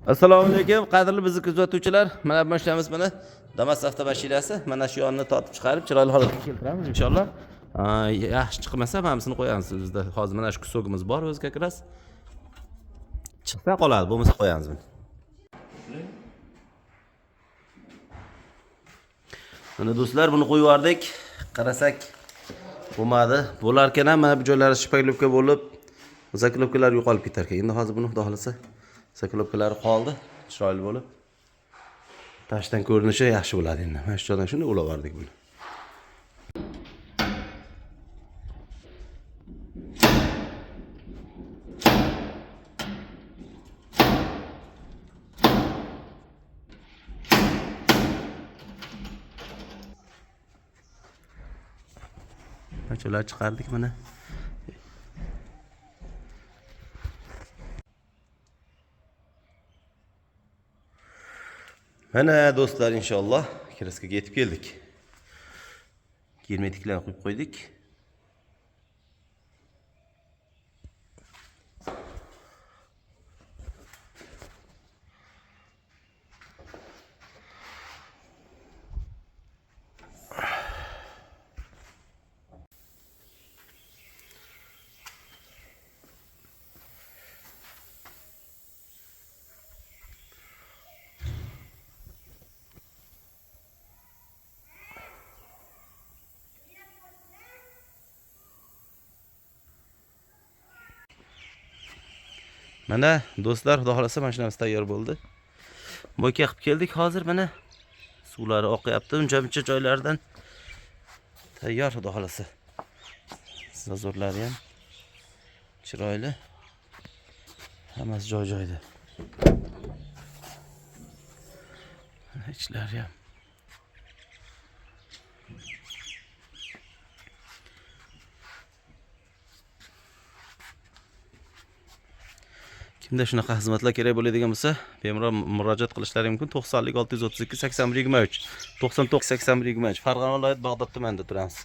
Assalomu alaykum, qadrli bizni kuzatuvchilar. Mana bu ishlaymiz mana Damas avtomashinasi. Mana shu yonni tortib chiqarib, chiroyli holatga keltiramiz inshaalloh. Yaxshi chiqmasa, hammasini qo'yamiz bizda. Hozir mana shu kusogimiz bor o'zi kakras. Chiqsa qoladi, bo'lmasa qo'yamiz buni. Mana do'stlar, buni qo'yib yubordik. Qarasak bo'lmadi. Bo'lar ekan ham mana bu joylari shipaklovka bo'lib, zaklovkalar yo'qolib ketar ekan. Endi hozir buni xudo xolasa zaklovkalari qoldi, chiroyli bo'lib. Tashdan ko'rinishi yaxshi bo'ladi endi. Mana shu joydan shuni ulab yubordik buni. Cho'lar chiqardik mana. Mana do'stlar inshaalloh kirasga yetib keldik. Germetiklarni qo'yib qo'ydik. Mana do'stlar, xudo xolasa mashinamiz tayyor bo'ldi. Mo'ka qilib keldik hozir mana. Suvlari oqyapti, uncha-muncha joylardan tayyor xudo xolasa. Zazorlari ham chiroyli. Hammasi joy-joyda. Ichlari ham kimda shunaqa xizmatlar kerak bo'ladigan bo'lsa, bemalol murojaat qilishlari mumkin. 90 632 81 23 99 81 23 Farg'ona viloyat Bag'dod tumanida turamiz.